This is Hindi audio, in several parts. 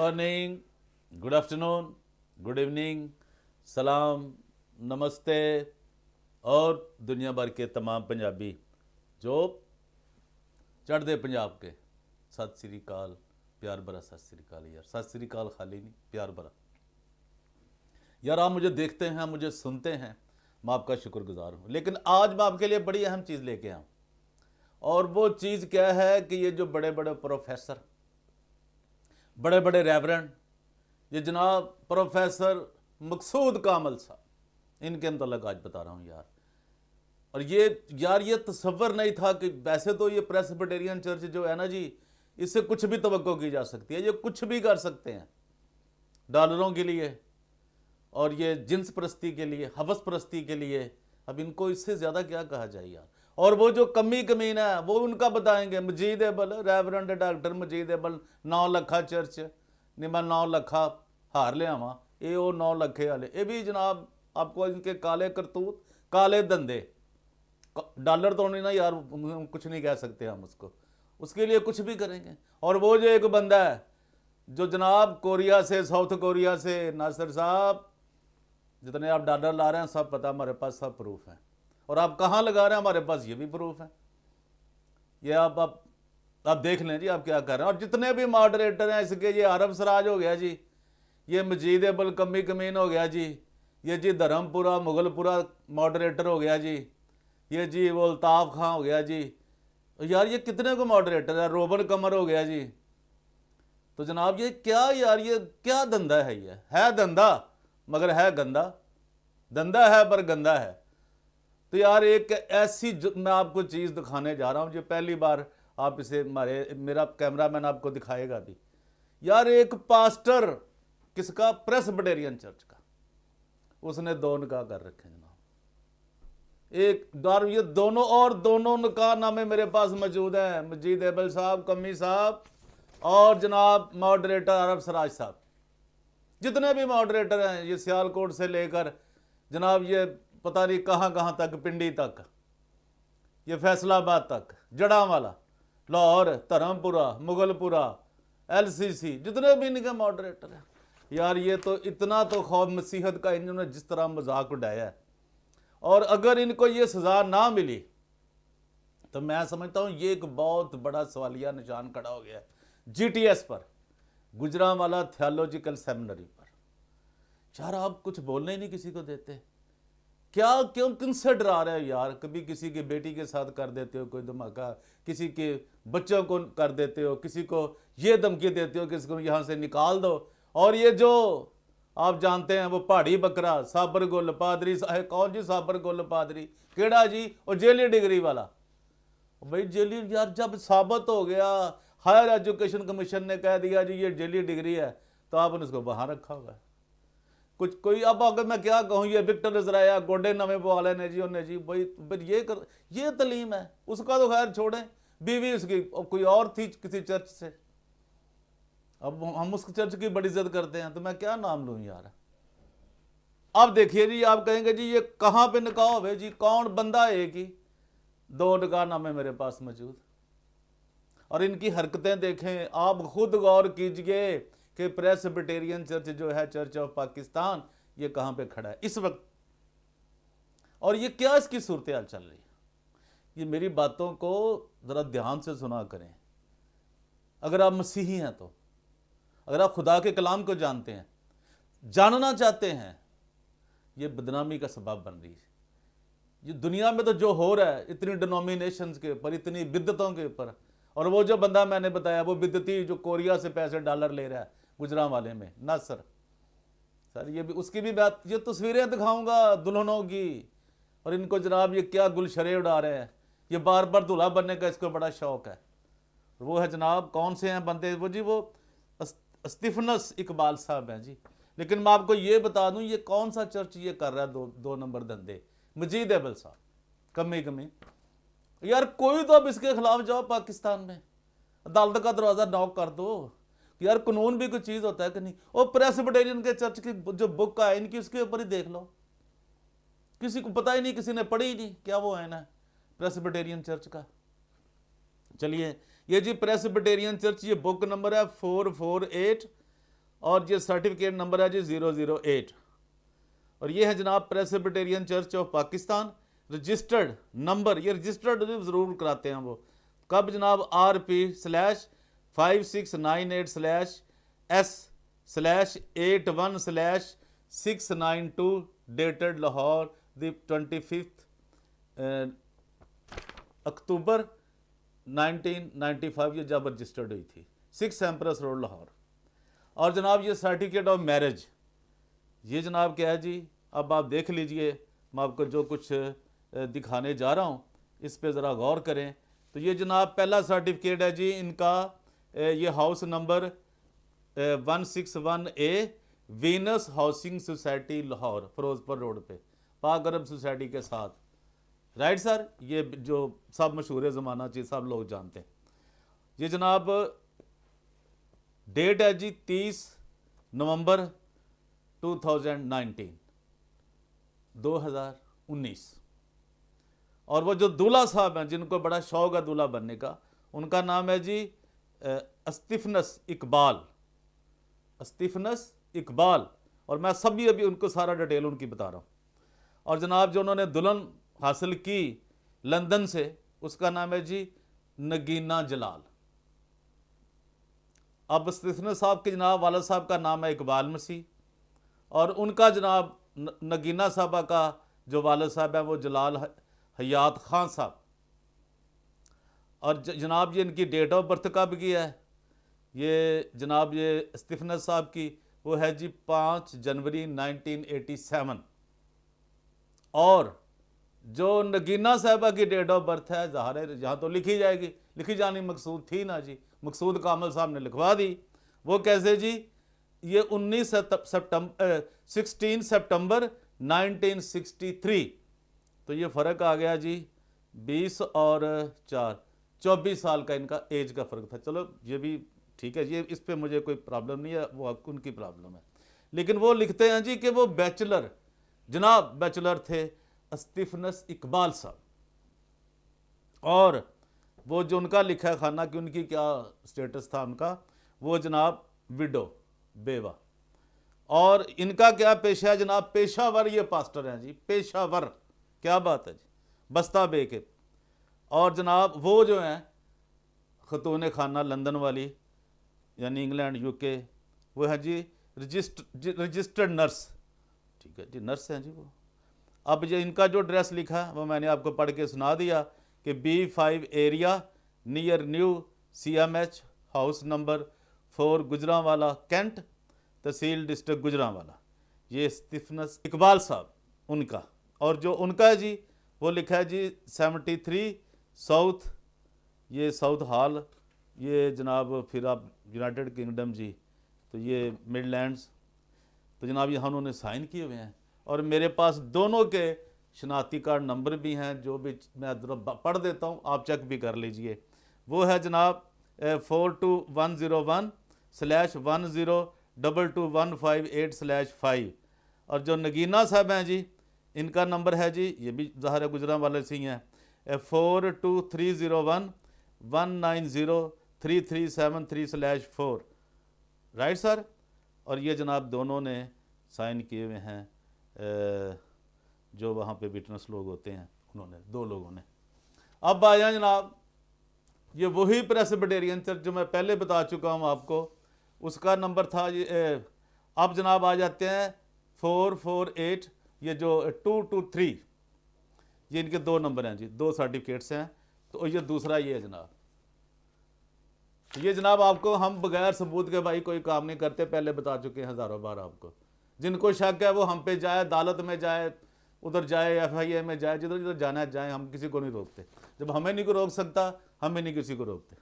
Morning, good afternoon, good evening, सलाम, नमस्ते और दुनिया भर के तमाम पंजाबी जो चढ़ते पंजाब के सत श्री अकाल, प्यार भरा सत श्री अकाल। यार सत श्री अकाल खाली नहीं, प्यार भरा। यार आप मुझे देखते हैं, मुझे सुनते हैं, मैं आपका शुक्रगुजार हूँ। लेकिन आज मैं आपके लिए बड़ी अहम चीज़ लेके आऊँ, और वो चीज़ क्या है कि ये जो बड़े बड़े प्रोफेसर, बड़े बड़े रेवरेंड, ये जनाब प्रोफेसर मकसूद कामल साहब, इनके मतलब आज बता रहा हूँ यार। और ये तसव्वुर नहीं था कि वैसे तो ये प्रेस्बिटेरियन चर्च जो है ना जी, इससे कुछ भी तवक्को की जा सकती है, ये कुछ भी कर सकते हैं डॉलरों के लिए और ये जिन्स परस्ती के लिए, हवस परस्ती के लिए। अब इनको इससे ज़्यादा क्या कहा जाए यार। और वो जो कमीना है वो उनका बताएंगे। मजीद एबल, रेवरेंड डॉक्टर मजीद एबल 9 लखा चर्च नहीं, मैं 9 लखा हार ले आवा, ये वो 9 लखे वाले, ये भी जनाब आपको इनके काले करतूत, काले धंधे। डॉलर तो नहीं ना यार, कुछ नहीं कह सकते हम उसको, उसके लिए कुछ भी करेंगे। और वो जो एक बंदा है जो जनाब कोरिया से, साउथ कोरिया से, नासिर साहब जितने आप डॉलर ला रहे हैं सब पता, हमारे पास सब प्रूफ है। और आप कहाँ लगा रहे हैं हमारे पास ये भी प्रूफ है। ये आप देख लें जी आप क्या कर रहे हैं। और जितने भी मॉडरेटर हैं इसके, ये अरब सराज हो गया जी, ये मजीद एबल कमी कमीन हो गया जी, ये जी धर्मपुरा मुगलपुरा मॉडरेटर हो गया जी, ये जी वो अल्ताफ़ खां हो गया जी। यार ये कितने को मॉडरेटर है, रोबन कमर हो गया जी। तो जनाब ये क्या यार, ये क्या धंधा है? ये है धंधा मगर है गंदा, धंधा है पर गंदा है। तो यार एक ऐसी मैं आपको चीज़ दिखाने जा रहा हूँ जो पहली बार आप इसे मेरा कैमरामैन आपको दिखाएगा भी। यार एक पास्टर, किसका? प्रेस्बिटेरियन चर्च का, उसने 2 निकाह कर रखे जनाब। एक दार ये दोनों, और दोनों निकाह नामे मेरे पास मौजूद हैं, मजीद एबल साहब, कमी साहब और जनाब मॉडरेटर अरब सराज साहब। जितने भी मॉडरेटर हैं, ये सियालकोट से लेकर जनाब ये पता नहीं कहाँ कहाँ तक, पिंडी तक, ये फैसलाबाद तक, जड़ांवाला, लाहौर, धर्मपुरा, मुगलपुरा, LCC, जितने भी इनके मॉडरेटर हैं यार, ये तो इतना तो खौफ मसीहत का इन्होंने जिस तरह मजाक उड़ाया है। और अगर इनको ये सज़ा ना मिली तो मैं समझता हूँ ये एक बहुत बड़ा सवालिया निशान खड़ा हो गया है GTS पर, गुजरांवाला थियोलॉजिकल सेमिनरी पर। यार आप कुछ बोलने ही नहीं किसी को देते, क्या क्यों किनसे डरा रहे हो यार? कभी किसी की बेटी के साथ कर देते हो कोई धमाका, किसी के बच्चों को कर देते हो, किसी को ये धमकी देते हो कि इसको यहाँ से निकाल दो। और ये जो आप जानते हैं वो पहाड़ी बकरा साबर गुल पादरी, कौन जी साबर गुल पादरी, केड़ा जी? और जेली डिग्री वाला भाई। जेली यार जब साबित हो गया, हायर एजुकेशन कमीशन ने कह दिया जी ये जेली डिग्री है, तो आपने उसको बाहर रखा हुआ है। कुछ कोई अब अगर मैं क्या कहूँ, ये विक्टर इजराया गोडे नवे वाले ने जी, उन्हें जी भाई ये तलीम है। उसका तो खैर छोड़ें, बीवी उसकी कोई और थी किसी चर्च से, अब हम उस चर्च की बड़ी इज्जत करते हैं, तो मैं क्या नाम लूँ यार। अब देखिए जी, आप कहेंगे जी ये कहाँ पे निकाह हो जी, कौन बंदा है? एक ही 2 निकाह नामे मेरे पास मौजूद। और इनकी हरकतें देखें, आप खुद गौर कीजिए कि प्रेस्बिटेरियन चर्च जो है, चर्च ऑफ पाकिस्तान, ये कहाँ पे खड़ा है इस वक्त। और ये क्या इसकी सूरत हाल चल रही है, ये मेरी बातों को ज़रा ध्यान से सुना करें। अगर आप मसीही हैं तो, अगर आप खुदा के कलाम को जानते हैं, जानना चाहते हैं, ये बदनामी का सबब बन रही है। ये दुनिया में तो जो हो रहा है इतनी डिनोमिनेशंस के ऊपर, इतनी बिद्दतों के ऊपर, और वो जो बंदा मैंने बताया वो बिद्दती जो कोरिया से पैसे डॉलर ले रहा है गुजरांवाले में, नासिर सर, ये भी उसकी भी बात, ये तस्वीरें दिखाऊंगा दुल्हनों की। और इनको जनाब ये क्या गुलशरे उड़ा रहे हैं, ये बार बार दूल्हा बनने का इसको बड़ा शौक है। वो है जनाब, कौन से हैं बंदे वो जी, वो स्टीफनस इकबाल साहब हैं जी। लेकिन मैं आपको ये बता दूं, ये कौन सा चर्च ये कर रहा है 2 नंबर धंधे? मजीद एबल साहब, कमी यार कोई तो अब इसके खिलाफ जाओ, पाकिस्तान में अदालत का दरवाज़ा नॉक कर दो यार। कानून भी कोई चीज़ होता है कि नहीं? और प्रेस्बिटेरियन के चर्च की जो बुक है इनकी, उसके ऊपर ही देख लो, किसी को पता ही नहीं, किसी ने पढ़ी ही नहीं क्या वो है ना प्रेस्बिटेरियन चर्च का। चलिए ये जी प्रेस्बिटेरियन चर्च, ये बुक नंबर है 448 और ये सर्टिफिकेट नंबर है जी 008। और ये है जनाब Presbyterian church of Pakistan, registered number, ये रजिस्टर्ड ज़रूर कराते हैं वो, कब जनाब RP/569/S/81/692 डेटेड लाहौर द 25 अक्टूबर 1995, ये जब रजिस्टर्ड हुई थी, 6 एम्परस रोड लाहौर। और जनाब ये सर्टिफिकेट ऑफ मैरिज, ये जनाब क्या है जी, अब आप देख लीजिए, मैं आपको जो कुछ दिखाने जा रहा हूँ इस पे ज़रा गौर करें। तो ये जनाब पहला सर्टिफिकेट है जी इनका, ये house number 161A Venus housing society Lahore, Ferozepur road पे, पाक अरब सोसाइटी के साथ। राइट सर, ये जो सब मशहूर ज़माना चीज़ सब लोग जानते हैं। ये जनाब डेट है जी 30 नवंबर 2019। और वो जो दूल्हा साहब हैं जिनको बड़ा शौक है दूल्हा बनने का, उनका नाम है जी अस्तिफनस इकबाल, अस्तिफनस इकबाल। और मैं सभी अभी उनको सारा डिटेल उनकी बता रहा हूँ। और जनाब जो उन्होंने दुल्हन हासिल की लंदन से, उसका नाम है जी नगीना जलाल। अब अस्तिफनस साहब के जनाब वालिद साहब का नाम है इकबाल मसीह, और उनका जनाब नगीना साहबा का जो वालिद साहब है वो जलाल हयात खान साहब। और जनाब ये इनकी डेट ऑफ बर्थ कब की है, ये जनाब ये अस्तिफनस साहब की वो है जी 5 जनवरी 1987। और जो नगीना साहबा की डेट ऑफ बर्थ है, ज़ाहिर है यहाँ तो लिखी जाएगी, लिखी जानी मकसूद थी ना जी, मकसूद कामल साहब ने लिखवा दी। वो कैसे जी, ये 16 सितंबर 1963। तो ये फ़र्क आ गया जी 20 और 4 24 साल का इनका एज का फ़र्क था। चलो ये भी ठीक है, ये इस पे मुझे कोई प्रॉब्लम नहीं है, वो उनकी प्रॉब्लम है। लेकिन वो लिखते हैं जी कि वो बैचलर, जनाब बैचलर थे अस्तिफनस इकबाल साहब। और वो जो उनका लिखा है खाना कि उनकी क्या स्टेटस था उनका, वो जनाब विडो, बेवा। और इनका क्या पेशा है जनाब, पेशावर ये पास्टर हैं जी, पेशावर, क्या बात है जी, बस्ता बे के। और जनाब वो जो हैं खतून खाना लंदन वाली, यानी इंग्लैंड यूके, वो है जी रजिस्टर्ड नर्स, ठीक है जी, नर्स हैं जी वो। अब जो इनका जो एड्रेस लिखा है वो मैंने आपको पढ़ के सुना दिया कि B5 area near new CMH house number 4 Gujranwala cantt, tehsil district Gujranwala. ये स्टीफनस इकबाल साहब उनका। और जो उनका है जी वो लिखा है जी 73 साउथ, ये साउथ हॉल, ये जनाब फिर आप यूनाइटेड किंगडम जी, तो ये मिडलैंड्स। तो जनाब यहाँ उन्होंने साइन किए हुए हैं। और मेरे पास दोनों के शनाख्ती कार्ड नंबर भी हैं, जो भी मैं पढ़ देता हूँ, आप चेक भी कर लीजिए। वो है जनाब 42101/102215/5। और जो नगीना साहब हैं जी, इनका नंबर है जी, ये भी ज़ाहिर गुजरां वाले से ही हैं, 42301190337/4। Right sir. और ये जनाब दोनों ने साइन किए हुए हैं, जो वहाँ पे विटनेस लोग होते हैं उन्होंने, दो लोगों ने। अब आया जनाब ये वही प्रेस्बिटेरियन चर्च जो मैं पहले बता चुका हूँ आपको, उसका नंबर था ये। अब जनाब आ जाते हैं 448, ये जो 223, ये इनके दो नंबर हैं जी, दो सर्टिफिकेट्स हैं। तो ये दूसरा ये है जनाब, ये जनाब आपको हम बगैर सबूत के भाई कोई काम नहीं करते, पहले बता चुके हैं हज़ारों बार आपको। जिनको शक है वो हम पे जाए, अदालत में जाए, उधर जाए, FIA में जाए, जिधर जिधर जाना है जाए, हम किसी को नहीं रोकते। जब हमें नहीं को रोक सकता, हमें नहीं किसी को रोकते।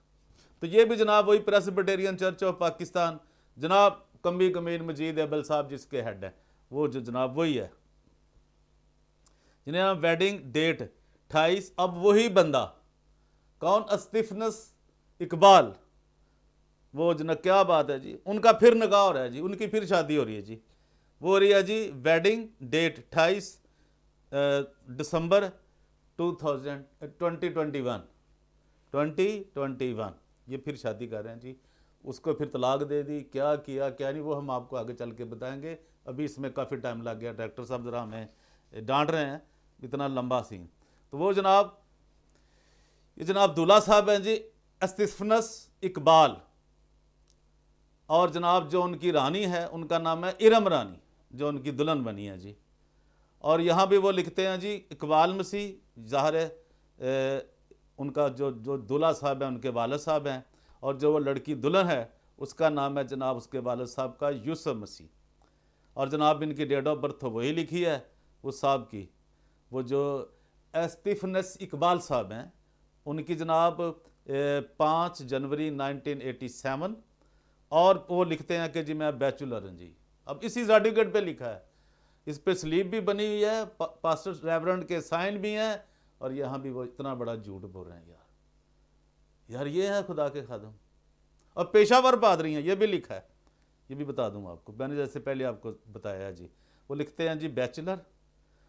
तो ये भी जनाब वही प्रेस्बिटेरियन चर्च ऑफ पाकिस्तान, जनाब कमी कमीन मजीद अबल साहब जिसके हेड है, वो जो जनाब वही है, जिन्हें वेडिंग डेट 28। अब वही बंदा कौन, अस्तिफनस इकबाल, वो जना, क्या बात है जी, उनका फिर निकाह हो रहा है जी, उनकी फिर शादी हो रही है जी। वो हो रही है जी वेडिंग डेट 28 दिसंबर 2021, ये फिर शादी कर रहे हैं जी। उसको फिर तलाक दे दी, क्या किया क्या नहीं वो हम आपको आगे चल के बताएंगे। अभी इसमें काफ़ी टाइम लग गया, डायरेक्टर साहब ज़रा हमें डांट रहे हैं, इतना लंबा सीन। तो वो जनाब, ये जनाब दूल्हा साहब हैं जी, एस्तिफनस इकबाल, और जनाब जो उनकी रानी है उनका नाम है इरम रानी, जो उनकी दुल्हन बनी है जी। और यहाँ भी वो लिखते हैं जी इकबाल मसीह, ज़ाहिर है उनका जो जो दूल्हा साहब हैं उनके वालिद साहब हैं, और जो वो लड़की दुल्हन है उसका नाम है जनाब उसके वालिद साहब का यूसुफ मसीह। और जनाब इनकी डेट ऑफ बर्थ तो वही लिखी है उस साहब की, वो जो एस्तिफनस इकबाल साहब हैं उनकी जनाब 5 जनवरी 1987, और वो लिखते हैं कि जी मैं बैचलर हूँ जी। अब इसी सर्टिफिकेट पे लिखा है, इस पे स्लीप भी बनी हुई है, पास्टर रेवरेंड के साइन भी हैं, और यहाँ भी वो इतना बड़ा झूठ बोल रहे हैं यार ये है खुदा के खादम। और पेशावर पादरी हैं, ये भी लिखा है, ये भी बता दूँ आपको, मैंने जैसे पहले आपको बताया जी। वो लिखते हैं जी बैचलर,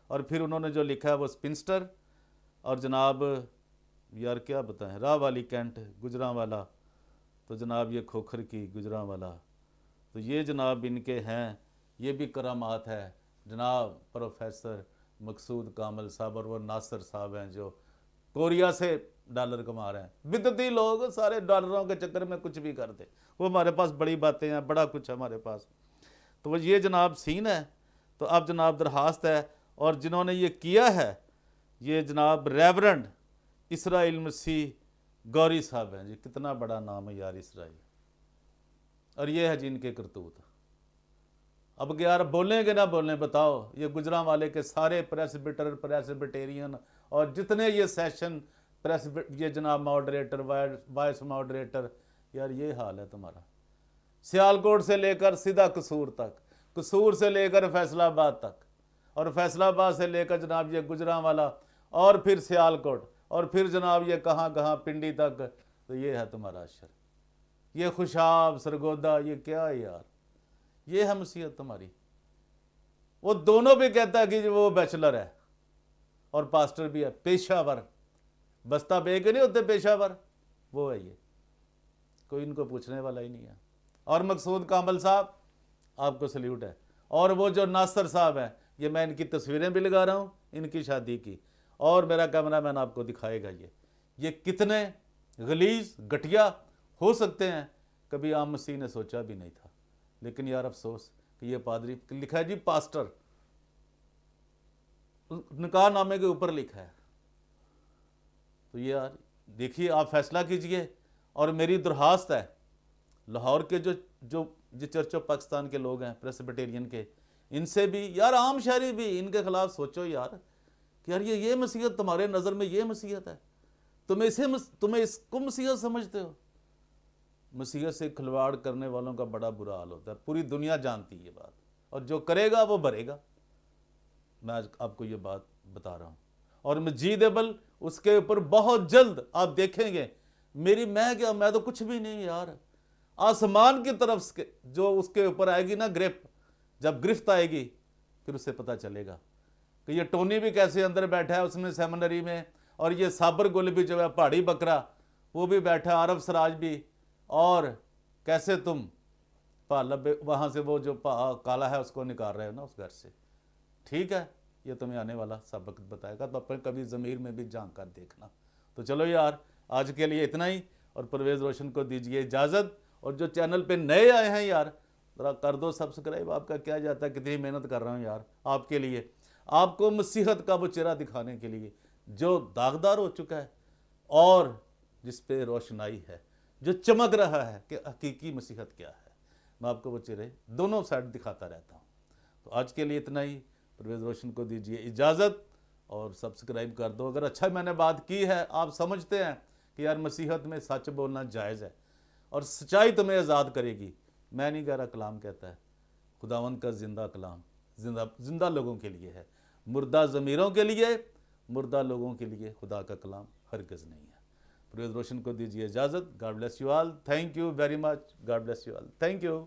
और फिर उन्होंने जो लिखा है वो स्पिंस्टर, और जनाब यार क्या बताएं, राह वाली कैंट गुजरांवाला, तो जनाब ये खोखर की गुजरांवाला, तो ये जनाब इनके हैं, ये भी करामात है जनाब प्रोफेसर मकसूद कामल साहब, और वो नासिर साहब हैं जो कोरिया से डॉलर कमा रहे हैं। बिदती लोग सारे डॉलरों के चक्कर में कुछ भी करते, वो हमारे पास बड़ी बातें हैं, बड़ा कुछ है हमारे पास। तो वो ये जनाब सीन है। तो अब जनाब दरखास्त है, और जिन्होंने ये किया है ये जनाब रेवरेंड इसराइल मसीह गौरी साहब हैं जी। कितना बड़ा नाम है यार इसराइल, और ये है जी इनके करतूत। अब यार बोलेंगे ना बोलें बताओ, ये गुजरांवाले के सारे प्रेसबिटर प्रेसबिटेरियन और जितने ये सेशन प्रेस, ये जनाब मॉडरेटर वाइस मॉडरेटर, यार ये हाल है तुम्हारा। सियालकोट से लेकर सीधा कसूर तक, कसूर से लेकर फैसलाबाद तक, और फैसलाबाद से लेकर जनाब ये गुजरांवाला, और फिर सियालकोट, और फिर जनाब ये कहाँ कहाँ पिंडी तक। तो ये है तुम्हारा अशर, ये खुशाब सरगोदा, ये क्या है यार, ये है मसीहत तुम्हारी। वो दोनों भी कहता है कि वो बैचलर है और पास्टर भी है, पेशावर, बस्ता बे के नहीं होते पेशावर, वो है ये, कोई इनको पूछने वाला ही नहीं है। और मकसूद कामल साहब आपको सल्यूट है। और वो जो नासिर साहब हैं, ये मैं इनकी तस्वीरें भी लगा रहा हूँ इनकी शादी की, और मेरा कैमरामैन आपको दिखाएगा ये कितने गलीज घटिया हो सकते हैं, कभी आम मसीह ने सोचा भी नहीं था। लेकिन यार अफसोस कि ये पादरी, लिखा है जी पास्टर, निकाह नामे के ऊपर लिखा है। तो ये यार देखिए, आप फैसला कीजिए। और मेरी दरखास्त है लाहौर के जो चर्च ऑफ पाकिस्तान के लोग हैं प्रेसबिटेरियन के, इनसे भी यार, आम शहरी भी इनके खिलाफ सोचो यार कि यार ये मसीहत तुम्हारे नज़र में ये मसीहत है, तुम्हें इसको मसीहत समझते हो। मसीहत से खिलवाड़ करने वालों का बड़ा बुरा हाल होता है, पूरी दुनिया जानती है ये बात, और जो करेगा वो भरेगा। मैं आज आपको ये बात बता रहा हूँ, और मजीदेबल उसके ऊपर बहुत जल्द आप देखेंगे। मैं तो कुछ भी नहीं यार, आसमान की तरफ जो उसके ऊपर आएगी ना ग्रिप, जब गिरफ्त आएगी फिर उसे पता चलेगा कि ये टोनी भी कैसे अंदर बैठा है उसमें सेमिनरी में, और ये साबर गुल भी जो है पहाड़ी बकरा वो भी बैठा, अरब सराज भी, और कैसे तुम पालब वहाँ से वो जो काला है उसको निकाल रहे हो ना उस घर से। ठीक है, ये तुम्हें आने वाला सबक बताएगा, तो अपने कभी ज़मीर में भी झांक कर देखना। तो चलो यार, आज के लिए इतना ही, और परवेज़ रोशन को दीजिए इजाज़त। और जो चैनल पे नए आए हैं यार, ज़रा कर दो सब्सक्राइब, आपका क्या जाता है, कितनी मेहनत कर रहा हूँ यार आपके लिए, आपको मसीहत का वो चेहरा दिखाने के लिए जो दागदार हो चुका है, और जिस पे रोशनाई है, जो चमक रहा है कि हकीकी मसीहत क्या है। मैं आपको वो चेहरे दोनों साइड दिखाता रहता हूँ। तो आज के लिए इतना ही, परवेज़ रोशन को दीजिए इजाज़त, और सब्सक्राइब कर दो अगर अच्छा मैंने बात की है, आप समझते हैं कि यार मसीहत में सच बोलना जायज़ है, और सच्चाई तुम्हें आज़ाद करेगी। मैं नहीं कह रहा, कलाम कहता है, खुदावंद का जिंदा कलाम जिंदा लोगों के लिए है, मुर्दा ज़मीरों के लिए, मुर्दा लोगों के लिए खुदा का कलाम हरगिज़ नहीं है। परवेज़ रोशन को दीजिए इजाज़त। God bless you all, thank you very much, God bless you all, thank you.